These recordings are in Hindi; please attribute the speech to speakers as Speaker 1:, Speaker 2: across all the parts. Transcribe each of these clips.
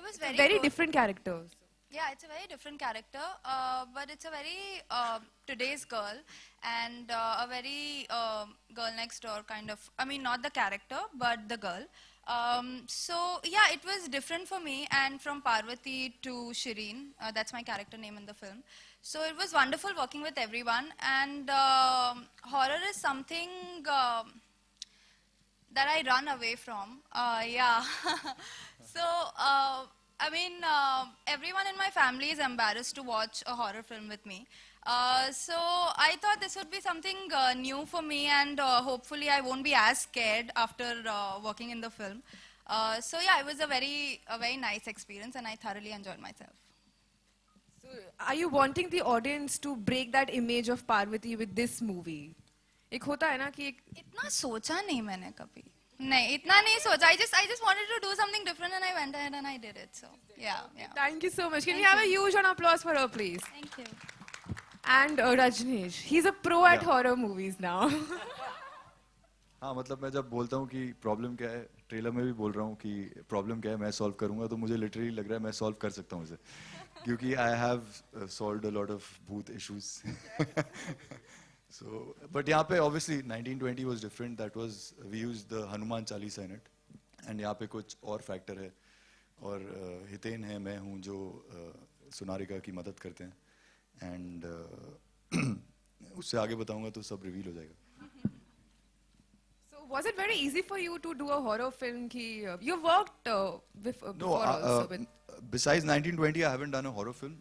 Speaker 1: was very
Speaker 2: Very
Speaker 1: good.
Speaker 2: different characters.
Speaker 1: Yeah, it's a very different character, but it's a very today's girl and a very girl next door kind of. I mean, not the character, but the girl. So yeah, it was different for me, and from Parvati to Shireen, that's my character name in the film. So it was wonderful working with everyone, and horror is something. That I run away from. Yeah. So, I mean, everyone in my family is embarrassed to watch a horror film with me. So I thought this would be something new for me, and hopefully I won't be as scared after working in the film. So yeah, it was a very nice experience, and I thoroughly enjoyed myself.
Speaker 2: So, are you wanting the audience to break that image of Parvati with this movie? एक होता है ना कि एक
Speaker 1: इतना सोचा नहीं मैंने कभी नहीं इतना नहीं सोचा I just wanted to do something different and I went ahead and I did it so yeah.
Speaker 2: Thank you so much. Can we
Speaker 1: Thank
Speaker 2: have a huge round of applause for her, please?
Speaker 1: Thank you.
Speaker 2: And Rajneesh, he's a pro at
Speaker 3: Yeah.
Speaker 2: horror movies now.
Speaker 3: हाँ मतलब मैं जब बोलता हूँ कि प्रॉब्लम क्या है ट्रेलर में भी बोल रहा हूँ कि प्रॉब्लम क्या है मैं सॉल्व करूँगा तो मुझे लिटरली लग रहा है मैं सॉल्व कर सकता हूँ इसे क्योंकि I have solved a lot of भूत इश्यूज so but यहाँ पे obviously 1920 was different that was we used the Hanuman Chalisa in it and यहाँ पे कुछ और फैक्टर है और हितेन है मैं हूँ जो सुनारिका की मदद करते हैं एंड उससे आगे बताऊंगा तो सब रिवील हो जाएगा.
Speaker 2: So, was it very easy for you to do a horror film? Ki, you worked before
Speaker 3: No,
Speaker 2: also with...
Speaker 3: besides 1920, I haven't done a horror film.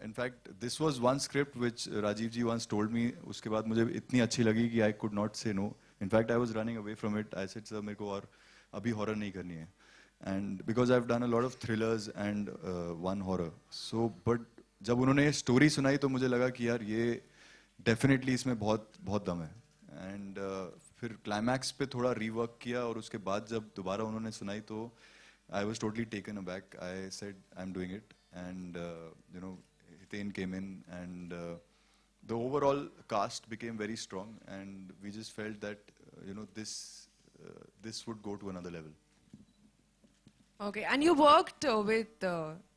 Speaker 3: In fact, this was one script which Rajiv ji once told me. उसके बाद मुझे इतनी अच्छी लगी कि I could not say no. In fact, I was running away from it. I said, sir, मेरे को और अभी horror नहीं करनी है. And because I've done a lot of thrillers and one horror. So, but जब उन्होंने story सुनाई तो मुझे लगा कि यार ये definitely इसमें बहुत बहुत दम है. And फिर climax पे थोड़ा rework किया और उसके बाद जब दोबारा उन्होंने सुनाई तो I was totally taken aback. I said, I'm doing it. And, you know, Hiten came in and the overall cast became very strong. And we just felt that, you know, this would go to another level.
Speaker 2: Okay, and you worked with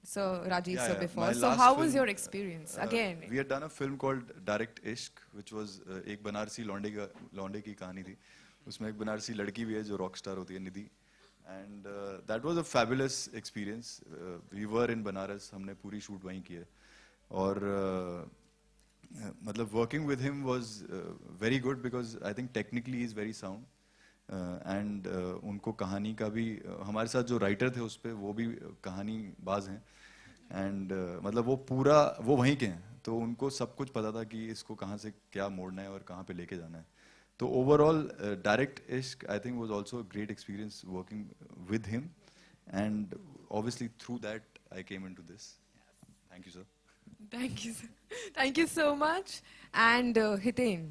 Speaker 2: Sir Rajiv sir before.
Speaker 3: My
Speaker 2: So
Speaker 3: last
Speaker 2: how was
Speaker 3: film,
Speaker 2: your experience? Again,
Speaker 3: we had done a film called Direct Ishq, which was एक बनारसी लौंडे की कहानी थी. उसमें एक बनारसी लड़की भी है जो रॉक स्टार होती है निधि. And that was a fabulous experience. We were in Banaras, हमने पूरी shoot वहीं की है. और मतलब working with him was very good because I think technically he's very sound. And उनको कहानी का भी हमारे साथ जो writer थे उस पे वो भी कहानी बाज हैं. And मतलब वो पूरा वो वहीं के हैं. तो उनको सब कुछ पता था कि इसको कहाँ से क्या मोड़ना है और कहाँ पे लेके जाना है. So overall, Direct Ishq, I think, was also a great experience working with him. And obviously through that, I came into this. Thank you, sir.
Speaker 2: thank you, sir. Thank you so much. And Hiten,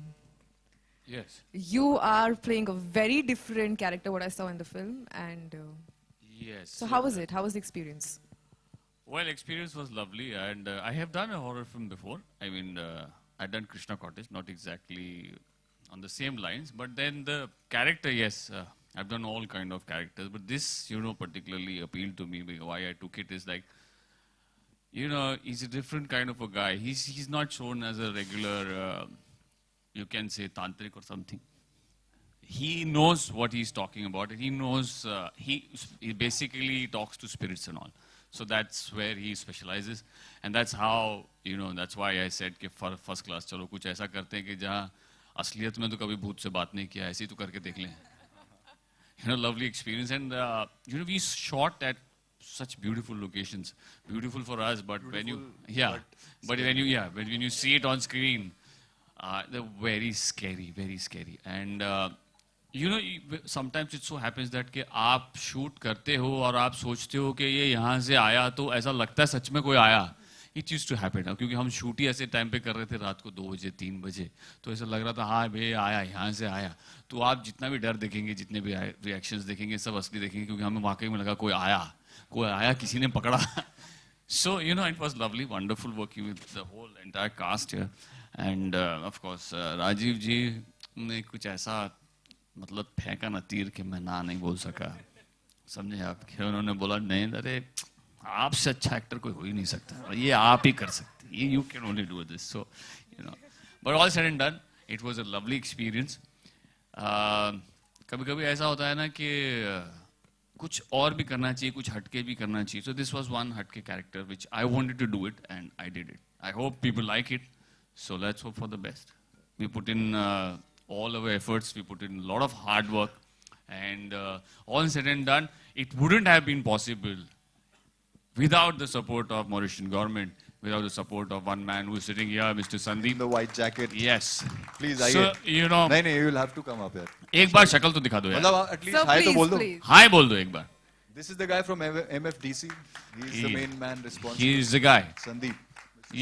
Speaker 4: Yes.
Speaker 2: you are playing a very different character what I saw in the film. And
Speaker 4: Yes.
Speaker 2: so how was it? How was the experience?
Speaker 4: Well, experience was lovely, and I have done a horror film before. I mean, I've done Krishna Cottage, not exactly on the same lines, but then the character, yes, I've done all kind of characters, but this, you know, particularly appealed to me. Why I took it is like, you know, he's a different kind of a guy. He's not shown as a regular, you can say, tantric or something. He knows what he's talking about. He knows, he basically talks to spirits and all. So that's where he specializes. And that's how, you know, that's why I said कि first class, चलो कुछ ऐसा करते हैं कि जहाँ असलियत में तो कभी भूत से बात नहीं किया, ऐसे ही तो करके देख लें. You know, lovely experience. And, you know, we shot at such beautiful locations. Beautiful for us, but
Speaker 3: Beautiful,
Speaker 4: when you, yeah, but when you see it on screen, they're very scary, very scary. And, you know, sometimes it so happens that कि आप shoot करते हो और आप सोचते हो कि ये यहाँ से आया तो ऐसा लगता है सच में कोई आया. It used to happen, क्योंकि हम शूट ही ऐसे टाइम पे कर रहे थे रात को 2 बजे 3 बजे तो ऐसा लग रहा था हाँ भे आया यहाँ से आया. तो आप जितना भी डर देखेंगे जितने भी रिएक्शंस देखेंगे सब असली देखेंगे क्योंकि हमें वाकई में लगा कोई आया किसी ने पकड़ा. So you know it was lovely, wonderful working with the whole entire cast here. And of course Rajiv जी ने कुछ ऐसा मतलब फेंका ना तीर कि मैं ना नहीं बोल सका. समझे आप कि उन्होंने बोला नहीं अरे आपसे अच्छा एक्टर कोई हो ही नहीं सकता, ये आप ही कर सकते, ये you can only do this. So you know, but all said and done, it was a lovely experience. कभी कभी ऐसा होता है ना कि कुछ और भी करना चाहिए, कुछ हटके भी करना चाहिए. सो दिस वाज वन हटके character which I wanted to do it and I did it. I hope people like it. So let's hope for the best. We put in all our efforts, we put in a lot of hard work, and all said and done, it wouldn't have been possible without the support of Mauritian government, without the support of one man who is sitting here, Mr.
Speaker 3: In
Speaker 4: Sandeep.
Speaker 3: the white jacket.
Speaker 4: Yes.
Speaker 3: Please,
Speaker 4: So,
Speaker 3: आइए.
Speaker 4: you know,
Speaker 3: नहीं, you will have to come up here.
Speaker 4: एक बार शक्ल तो दिखा दो यार.
Speaker 3: मतलब at least
Speaker 2: So
Speaker 3: hi तो
Speaker 2: please,
Speaker 3: बोल दो.
Speaker 2: please.
Speaker 4: हाय बोल दो एक बार.
Speaker 3: This is the guy from MFDC. He is the main man responsible.
Speaker 4: He is the guy.
Speaker 3: Sandeep.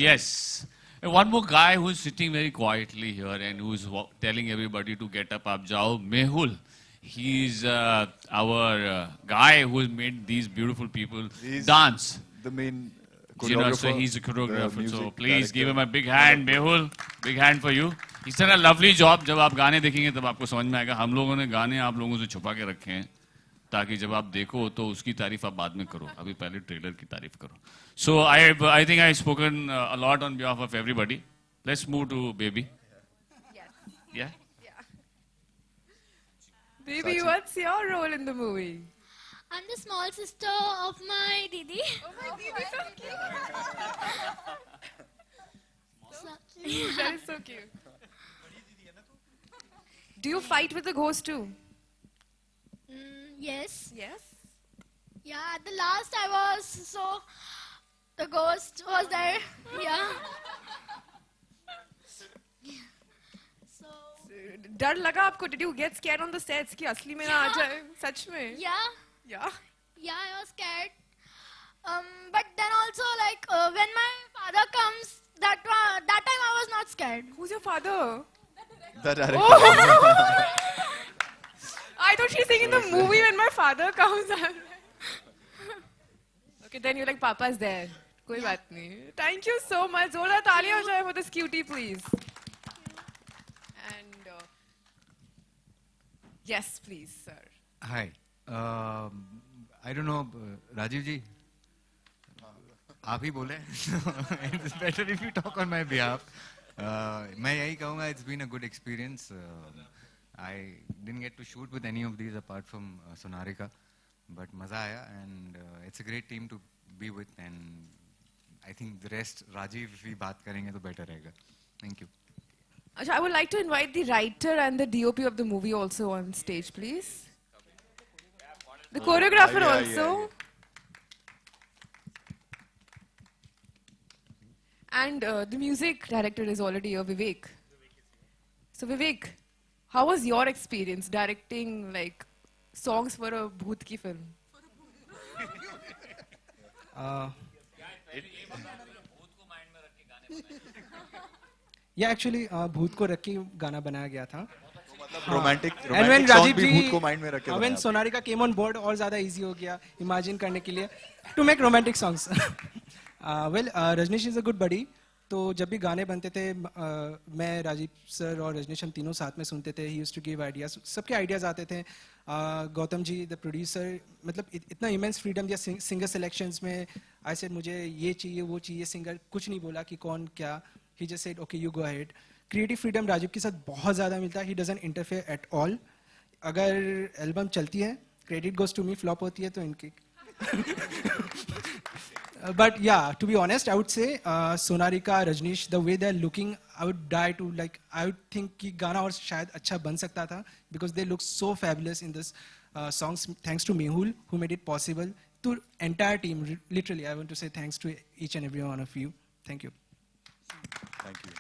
Speaker 4: Yes. And one more guy who is sitting very quietly here and who is telling everybody to get up, up jao, Mehul. He's our guy who has made these beautiful people
Speaker 3: He's
Speaker 4: dance.
Speaker 3: The main
Speaker 4: You know,
Speaker 3: choreographer.
Speaker 4: so he's a
Speaker 3: the
Speaker 4: choreographer. So
Speaker 3: music
Speaker 4: please
Speaker 3: director.
Speaker 4: give him a big hand, Mehul. Big hand for you. He's done a lovely job. जब आप गाने देखेंगे तब आपको समझ में आएगा. हम लोगों ने गाने आप लोगों से छुपा के रखे हैं ताकि जब आप देखो तो उसकी तारीफ आप बाद में करो. अभी पहले ट्रेलर की तारीफ करो. So I think I've spoken a lot on behalf of everybody. Let's move to Baby. Yeah.
Speaker 2: Baby, what's your role in the movie?
Speaker 5: I'm the small sister of my Didi.
Speaker 2: Oh my baby, so cute.
Speaker 5: So-
Speaker 2: That is so cute. Do you fight with the ghost too?
Speaker 5: yes.
Speaker 2: Yes.
Speaker 5: Yeah, at the last I was, so the ghost was there. Yeah. So,
Speaker 2: डर लगा आपको? Did you get scared on the sets कि असली में ना आ जाए? सच में?
Speaker 5: yeah.
Speaker 2: Yeah.
Speaker 5: Yeah, I was scared. But then also, like, when my father comes, that time I was not scared.
Speaker 2: Who's your father?
Speaker 3: The director.
Speaker 2: Oh! I thought she's saying in the movie when my father comes. Okay, then you're like, Papa's there. कोई बात नहीं. Thank you so much. जोरदार तालियां हो जाए for this cutie, please. And yes, please, sir.
Speaker 6: Hi. I don't know, Rajiv ji. आप ही बोले. It's better if you talk on my behalf. मैं यही कहूँगा. It's been a good experience. I didn't get to shoot with any of these apart from Sonarika, but मजा आया, and it's a great team to be with, and I think the rest, Rajiv, if we बात करेंगे तो better रहेगा. Thank you.
Speaker 2: Acha, I would like to invite the writer and the DOP of the movie also on stage, please. The choreographer
Speaker 3: Yeah,
Speaker 2: also. And the music director is already here, Vivek. So Vivek, how was your experience directing like songs for a bhoot ki film?
Speaker 7: या एक्चुअली भूत को रख के गाना बनाया गया था.
Speaker 3: Romantic
Speaker 7: and when
Speaker 3: song
Speaker 7: Rajiv
Speaker 3: भी
Speaker 7: जी
Speaker 3: भूत को माइंड में रख के
Speaker 7: व्हेन
Speaker 3: बनाया.
Speaker 7: सोनारिका केम ऑन बोर्ड और ज्यादा इजी हो गया इमेजिन करने के लिए to make romantic songs. Well, Rajneesh is a good buddy. तो जब भी गाने बनते थे मैं, राजीव सर और रजनीश हम तीनों साथ में सुनते थे. He used to give ideas. सबके आइडियाज आते थे. गौतम जी द प्रोड्यूसर, मतलब इतना इमेंस फ्रीडम दिया सिंगर सिलेक्शंस में. आई सेड मुझे ये चाहिए वो चाहिए सिंगर, कुछ नहीं बोला कि कौन क्या. He just said okay you go ahead. Creative freedom Rajeev के साथ बहुत ज़्यादा मिलता है. He doesn't interfere at all. अगर एल्बम चलती है credit goes to me, flop होती है तो इनकी. But yeah, to be honest, I would say Sonarika, Rajneesh, the way they're looking, I would die to like. I would think कि गाना और शायद अच्छा बन सकता था because they look so fabulous in this songs. Thanks to Mehul who made it possible. To entire team, literally, I want to say thanks to each and every one of you. Thank you.
Speaker 3: Thank you.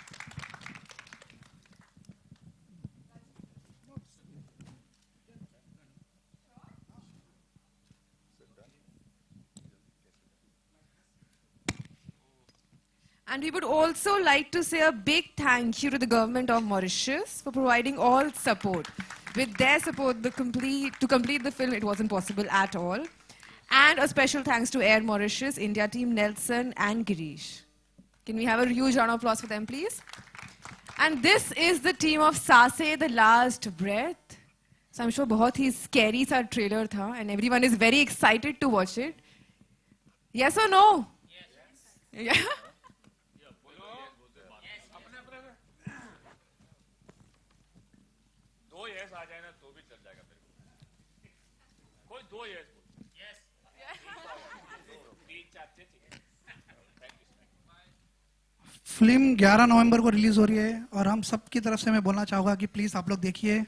Speaker 2: And we would also like to say a big thank you to the government of Mauritius for providing all support. With their support, to complete the film, it wasn't possible at all. And a special thanks to Air Mauritius, India team, Nelson and Girish. Can we have a huge round of applause for them, please? And this is the team of Saase, The Last Breath. So I'm sure बहुत ही scary सा trailer था, and everyone is very excited to watch it. Yes or no? Yes. Yeah.
Speaker 4: दो यस आ जाए ना तो भी चल जाएगा मेरे को। कोई दो यस यस तीन चार ठीक है।
Speaker 8: फिल्म 11 नवंबर को रिलीज हो रही है और हम सब की तरफ से मैं बोलना चाहूँगा कि प्लीज़ आप लोग देखिए।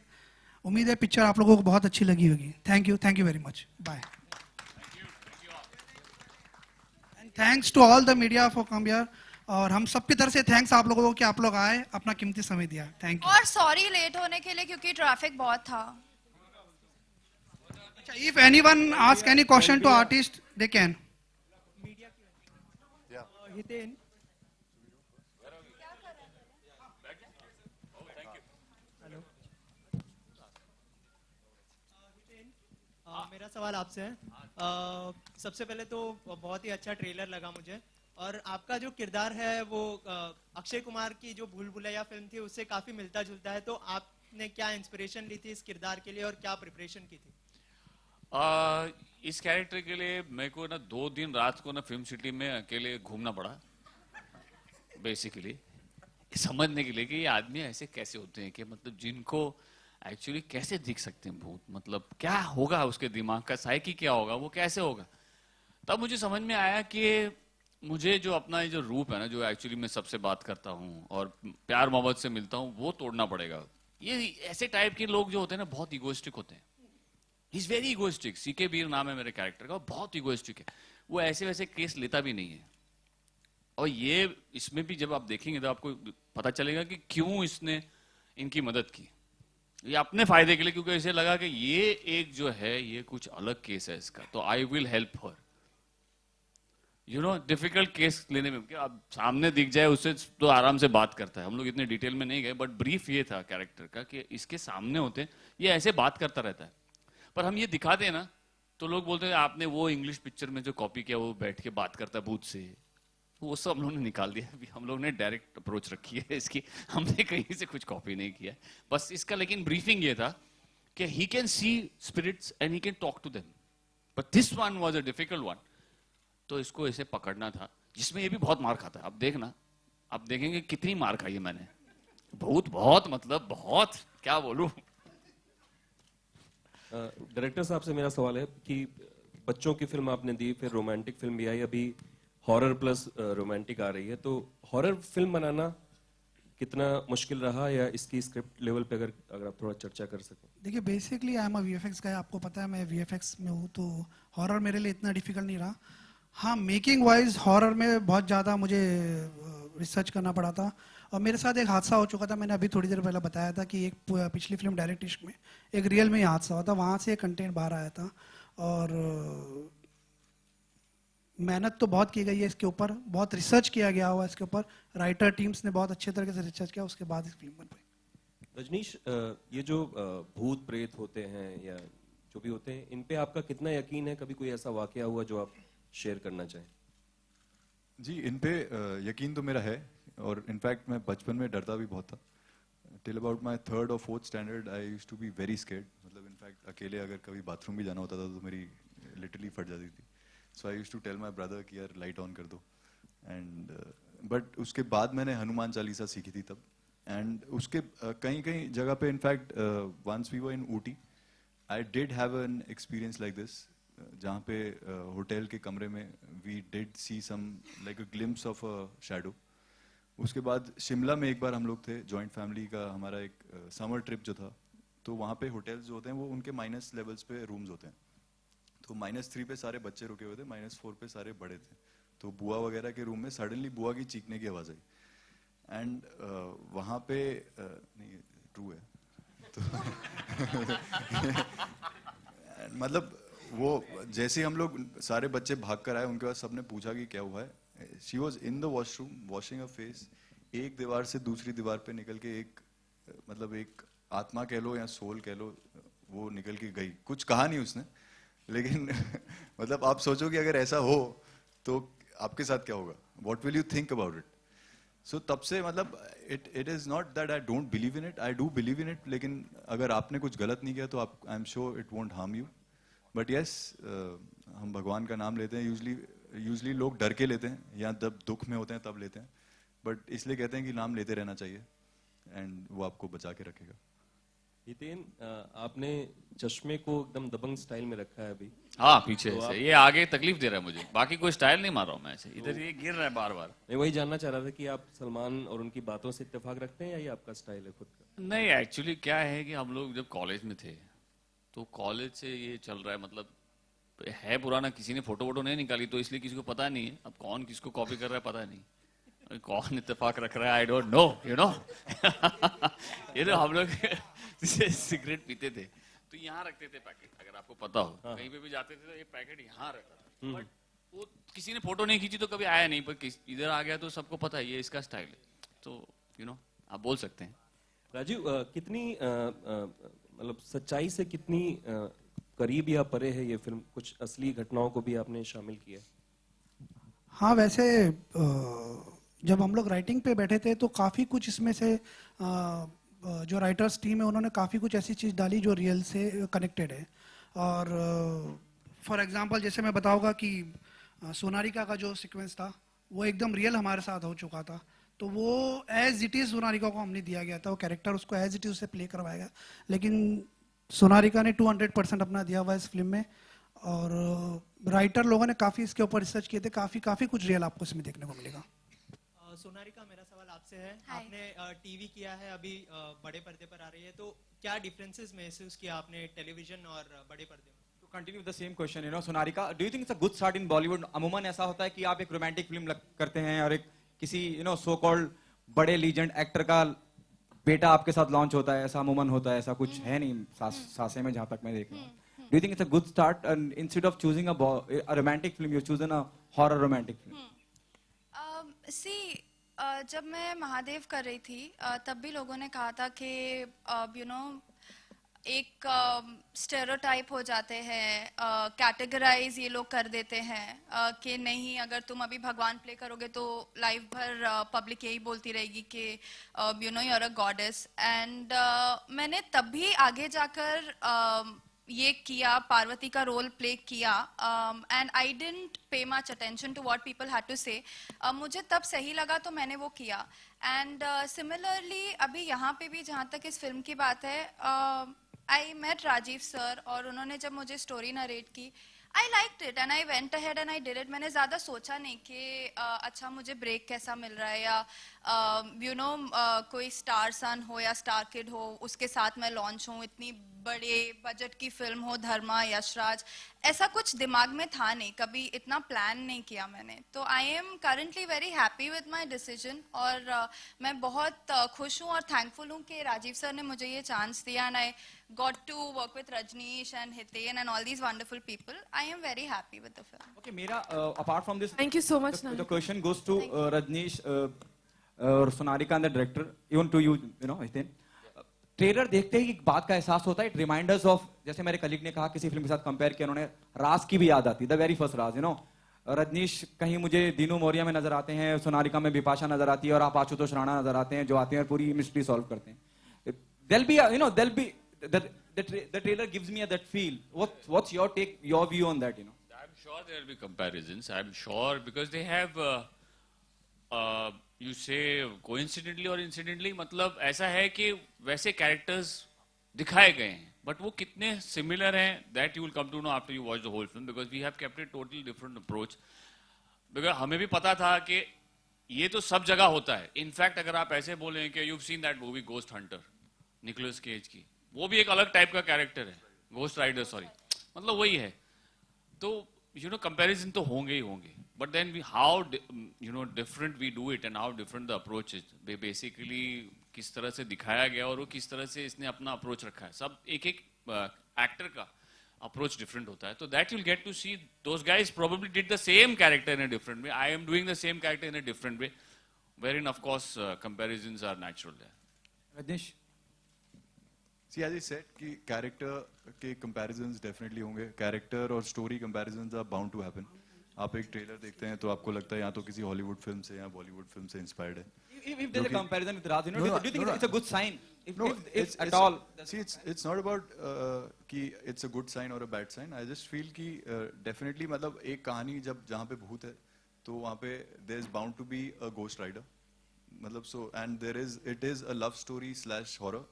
Speaker 8: उम्मीद है पिक्चर आप लोगों को बहुत अच्छी लगी होगी। Thank you very much, bye. And thanks to all the media for come here. और हम सब की तरफ से थैंक्स आप लोगों को कि आप लोग आए, अपना कीमती समय दिया। Thank you.
Speaker 1: और सॉरी लेट होने के लिए क्योंकि ट्रैफिक बहुत था।
Speaker 8: अच्छा, if anyone ask any question to artist they can.
Speaker 7: Hiten,
Speaker 9: मेरा सवाल आपसे है। सबसे पहले तो बहुत ही अच्छा ट्रेलर लगा मुझे, और आपका जो किरदार है वो अक्षय कुमार की जो भूल भुलैया फिल्म थी उससे काफी मिलता जुलता है। तो आपने क्या इंस्पिरेशन ली थी इस किरदार के लिए और क्या प्रिपरेशन की थी?
Speaker 4: इस कैरेक्टर के लिए मेरे को ना 2 दिन रात को ना फिल्म सिटी में अकेले घूमना पड़ा, बेसिकली समझने के लिए कि ये आदमी ऐसे कैसे होते हैं, कि मतलब जिनको एक्चुअली कैसे दिख सकते हैं भूत, मतलब क्या होगा उसके दिमाग का साइकी क्या होगा, वो कैसे होगा। तब मुझे समझ में आया कि मुझे जो अपना ये जो रूप है ना, जो एक्चुअली मैं सबसे बात करता हूँ और प्यार मोहब्बत से मिलता हूँ, वो तोड़ना पड़ेगा। ये ऐसे टाइप के लोग जो होते हैं ना बहुत इगोइस्टिक होते हैं। He is very egoistic. C K Bir नाम है मेरे कैरेक्टर का, बहुत इगोइस्टिक है। वो ऐसे वैसे केस लेता भी नहीं है। और ये इसमें भी जब आप देखेंगे तो आपको पता चलेगा कि क्यों इसने इनकी मदद की, ये अपने फायदे के लिए, क्योंकि इसे लगा कि ये एक जो है ये कुछ अलग केस है इसका, तो I will help her. You know, difficult case लेने में अब सामने दिख जाए उससे तो आराम से बात करता है। हम लोग इतने डिटेल में नहीं गए, बट ब्रीफ ये था कैरेक्टर का कि इसके सामने होते हैं ये ऐसे बात करता रहता है। पर हम ये दिखाते हैं ना तो लोग बोलते हैं आपने वो इंग्लिश पिक्चर में जो कॉपी किया वो बैठ के बात करता है भूत से, वो सब हम लोगों ने निकाल दिया। अभी हम लोग ने डायरेक्ट अप्रोच रखी है इसकी, हमने कहीं से कुछ कॉपी नहीं किया बस इसका। लेकिन ब्रीफिंग ये था कि he can see spirits and he can talk to them, but this one was a difficult one. तो इसको ऐसे पकड़ना था, जिसमें ये भी बहुत मार खाता है। अब देखना, अब देखेंगे कितनी मार खाई है मैंने, बहुत मतलब बहुत, क्या बोलूं।
Speaker 10: डायरेक्टर साहब से मेरा सवाल है कि बच्चों की फिल्म आपने दी, फिर रोमांटिक फिल्म भी आई, अभी हॉरर प्लस रोमांटिक आ रही है, तो हॉरर फिल्म बनाना कितना मुश्किल रहा, या इसकी स्क्रिप्ट लेवल पे अगर आप थोड़ा चर्चा कर सकें।
Speaker 8: देखिए, basically I am a VFX guy, आपको पता है मैं वीएफएक्स में हूँ, तो हॉरर मेरे लिए इतना डिफिकल्ट नहीं रहा। हाँ, मेकिंग वाइज हॉरर में बहुत ज़्यादा मुझे रिसर्च करना पड़ा था। और मेरे साथ एक हादसा हो चुका था, मैंने अभी थोड़ी देर पहले बताया था कि एक पिछली फिल्म डायरेक्ट इश्क में एक रियल में ही हादसा हुआ था, वहाँ से कंटेंट बाहर आया था। और मेहनत तो बहुत की गई है इसके ऊपर, बहुत रिसर्च किया गया हुआ इसके ऊपर, राइटर टीम्स ने बहुत अच्छे तरीके से रिसर्च किया, उसके बाद इस फिल्म बन पाई।
Speaker 10: रजनीश, ये जो भूत प्रेत होते हैं या जो भी होते हैं, इन पे आपका कितना यकीन है? कभी कोई ऐसा वाकया हुआ जो आप शेयर करना चाहें?
Speaker 3: जी, इन पे यकीन तो मेरा है, और इनफैक्ट मैं बचपन में डरता भी बहुत था। टिल अबाउट माई 3rd और 4th standard I used to be very scared. मतलब इनफैक्ट अकेले अगर कभी बाथरूम भी जाना होता था तो मेरी लिटरली फट जाती थी। So I used to tell my brother कि यार लाइट ऑन कर दो। एंड बट उसके बाद मैंने हनुमान चालीसा सीखी थी तब। एंड उसके कहीं कहीं जगह पे in fact once we were in Ooty, I did have an experience like this, जहाँ पे होटल के कमरे में we did see some like a glimpse of a shadow. उसके बाद शिमला में एक बार हम लोग थे, जॉइंट फैमिली का हमारा एक समर ट्रिप जो था, तो वहाँ पे होटल्स जो होते हैं वो उनके माइनस लेवल्स पे रूम्स होते हैं। तो -3 पे सारे बच्चे रुके हुए थे, -4 पे सारे बड़े थे। तो बुआ वगैरह के रूम में सडनली बुआ की चीखने की आवाज़ आई। एंड वहाँ पे नहीं, ट्रू है तो मतलब वो जैसे हम लोग सारे बच्चे भाग कर आए, उनके बाद सबने पूछा कि क्या हुआ है। She was in the washroom washing a face. एक दीवार से दूसरी दीवार पे निकल के एक मतलब एक आत्मा कह लो या सोल कह लो, वो निकल के गई। कुछ कहा नहीं उसने, लेकिन मतलब आप सोचो कि अगर ऐसा हो तो आपके साथ क्या होगा, what will you think about it. So तब से मतलब it is not that I don't believe in it, I do believe in it. लेकिन अगर आपने कुछ गलत नहीं किया तो आप, I am sure it won't harm you. But yes, हम भगवान का नाम लेते हैं यूजली यूजली लोग डर के लेते हैं या जब दुख में होते हैं तब लेते हैं, बट इसलिए कहते हैं कि नाम लेते रहना चाहिए एंड वो आपको बचा के रखेगा।
Speaker 10: हितेन, आपने चश्मे को एकदम दबंग स्टाइल में रखा है अभी।
Speaker 4: हाँ, पीछे
Speaker 10: तो
Speaker 4: से ये आगे तकलीफ दे रहा है मुझे, बाकी कोई स्टाइल नहीं मार रहा हूँ मैं ऐसे, इधर ये गिर रहा है बार बार।
Speaker 10: मैं वही जानना चाह रहा था कि आप सलमान और उनकी बातों से इत्तेफाक रखते हैं या ये आपका स्टाइल है खुद का?
Speaker 4: नहीं, एक्चुअली क्या है कि हम लोग जब कॉलेज में थे तो कॉलेज से ये चल रहा है, मतलब है पुराना, किसी ने फोटो वोटो नहीं निकाली तो इसलिए किसी को पता नहीं है, अब कौन किसको कॉपी कर रहा है पता नहीं, कौन इत्तेफाक रख रहा है I don't know, you know. ये तो हम लोग सिगरेट पीते थे तो यहाँ रखते थे पैकेट, अगर आपको पता हो कहीं पे भी जाते थे तो ये पैकेट यहाँ रहता था, बट वो किसी ने फोटो नहीं खींची तो कभी आया नहीं, पर इधर आ गया तो सबको पता है ये इसका स्टाइल है, तो यू नो आप बोल सकते हैं।
Speaker 10: राजीव, कितनी मतलब सच्चाई से कितनी करीब या परे है ये फिल्म? कुछ असली घटनाओं को भी आपने शामिल किया?
Speaker 8: हाँ, वैसे जब हम लोग राइटिंग पे बैठे थे तो काफ़ी कुछ इसमें से जो राइटर्स टीम है उन्होंने काफ़ी कुछ ऐसी चीज़ डाली जो रियल से कनेक्टेड है। और फॉर एग्जांपल जैसे मैं बताऊंगा कि सोनारिका का जो सीक्वेंस था वो एकदम रियल हमारे साथ हो चुका था, तो वो एज इट इज़ सोनारिका को हमने दिया गया था, वो कैरेक्टर उसको एज इट इज़ उसे प्ले करवाया गया, लेकिन सोनारिका ने 200% अपना दिया हुआ इस फिल्म में। और राइटर लोगों ने काफ़ी इसके ऊपर रिसर्च किए थे, काफ़ी कुछ रियल आपको इसमें देखने को मिलेगा।
Speaker 9: सोनारिका, मेरा सवाल आपसे है, आपने टीवी किया है, अभी बड़े पर्दे पर आ रही है, तो क्या डिफरेंसेस महसूस किया आपने टेलीविजन और बड़े पर्दे में?
Speaker 11: To continue with the same question, you know, Sonarika, do you think it's a good start in Bollywood? अमूमन ऐसा होता है कि आप एक रोमांटिक फिल्म करते हैं और एक किसी सो कॉल्ड बड़े लीजेंड एक्टर का बेटा आपके साथ लॉन्च होता है, ऐसा अमूमन होता है, ऐसा कुछ है नहीं सासे में जहाँ तक मैं देख रहा हूँ। Do you think it's a good start and instead of choosing a romantic film, you've chosen a horror romantic film?
Speaker 1: जब मैं महादेव कर रही थी तब भी लोगों ने कहा था कि एक स्टेरियोटाइप हो जाते हैं, कैटेगराइज ये लोग कर देते हैं कि नहीं, अगर तुम अभी भगवान प्ले करोगे तो लाइफ भर पब्लिक यही बोलती रहेगी कि you are a goddess. And मैंने तब भी आगे जाकर ये किया, पार्वती का रोल प्ले किया, and I didn't pay much attention to what people had to say. मुझे तब सही लगा तो मैंने वो किया। एंड सिमिलरली अभी यहाँ पे भी जहाँ तक इस फिल्म की बात है, आई मेट राजीव सर और उन्होंने जब मुझे स्टोरी नरेट की, I liked it and I went ahead and I did it. मैंने ज़्यादा सोचा नहीं कि अच्छा मुझे ब्रेक कैसा मिल रहा है या कोई स्टार सन हो या स्टार किड हो उसके साथ मैं लॉन्च हूँ, इतनी बड़े बजट की फिल्म हो, धर्मा, यशराज, ऐसा कुछ दिमाग में था नहीं, कभी इतना प्लान नहीं किया मैंने। तो I am currently very happy with my decision और मैं बहुत खुश हूँ और थैंकफुल हूँ कि राजीव सर ने मुझे ये चांस दिया and I got to work with Rajneesh and Hiten and all these wonderful people. I am very happy with the film.
Speaker 11: Okay, Meera, apart from this,
Speaker 2: thank you so much.
Speaker 11: The question goes to Rajneesh और Sonarika and the director, even to you, Hiten. Trailer देखते ही एक बात का एहसास होता है, इट रिमाइंडर्स ऑफ, जैसे मेरे कलीग ने कहा किसी फिल्म के साथ कंपेयर किया उन्होंने, राज की भी याद आती, द वेरी फर्स्ट राज, रजनीश कहीं मुझे दीनू मौर्या में नजर आते हैं, सोनारिका में बिपाशा नजर आती है और आप आशुतोष राणा नजर आते हैं जो आते हैं और पूरी मिस्ट्री सॉल्व करते हैं। there'll be the trailer gives me that feel. What's your take, your view on that?
Speaker 4: I'm sure there will be comparisons. I'm sure because they have you say coincidentally or incidentally, मतलब ऐसा है कि वैसे characters दिखाए गए हैं, but वो कितने similar हैं, that you will come to know after you watch the whole film, because we have kept a totally different approach. Because हमें भी पता था कि ये तो सब जगह होता है. In fact, अगर आप ऐसे बोलें कि you've seen that movie Ghost Hunter, Nicolas Cage की, वो भी एक अलग टाइप का कैरेक्टर है, घोस्ट राइडर, सॉरी, मतलब वही है. तो कंपैरिजन तो होंगे ही होंगे, but then we how different we do it and how different the approach is, basically किस तरह से दिखाया गया और वो किस तरह से इसने अपना अप्रोच रखा है. सब एक एक्टर का अप्रोच डिफरेंट होता है. तो that you will get to see those guys probably did the same character in a different way. I am doing the same character in a different way, where in of course comparisons are natural there.
Speaker 11: Rajneesh,
Speaker 3: See, as I said, कि कैरेक्टर के comparisons definitely होंगे, कैरेक्टर और story comparisons are bound to happen. आप एक ट्रेलर देखते हैं तो आपको लगता है या तो किसी हॉलीवुड फिल्म से या बॉलीवुड फिल्म से इंस्पायर्ड है.
Speaker 11: If there's a comparison with Raj, do you think it's a good sign? if at all.
Speaker 3: See, it's not about कि it's a good sign or a bad sign. I just feel कि definitely मतलब एक कहानी जब जहाँ पे भूत है तो वहाँ पे there is bound to be a ghost rider. मतलब so and it is a love story / horror.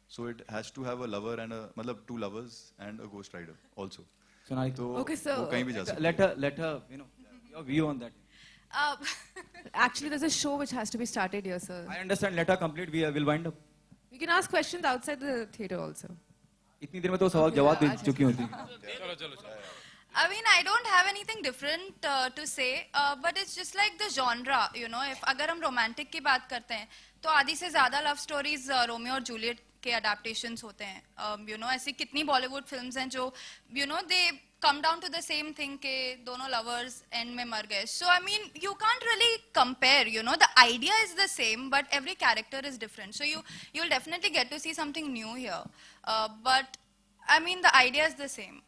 Speaker 3: So it has to have a lover and a मतलब 2 lovers and a ghost rider also.
Speaker 11: Sonali,
Speaker 3: तो
Speaker 2: Okay, so-
Speaker 3: वो कहीं भी जा सकता है.
Speaker 11: let her, you know, your view on that.
Speaker 2: Actually, there's a show which has to be started here, sir.
Speaker 11: I understand. Let her complete. We will wind up.
Speaker 2: You can ask questions outside the theatre also.
Speaker 11: इतनी देर में तो सवाल जवाब दे चुकी होती.
Speaker 1: I mean, I don't have anything different to say, but it's just like the genre, you know. If अगर हम romantic की बात करते हैं, तो आधी से ज़्यादा love stories रोमियो और जूलियट के adaptations होते हैं. You know, ऐसी कितनी Bollywood films हैं जो, you know, they come down to the same thing के दोनों lovers end में मर गए. So I mean, you can't really compare, you know. The idea is the same, but every character is different. So you'll definitely get to see something new here. But I mean, the idea is the same.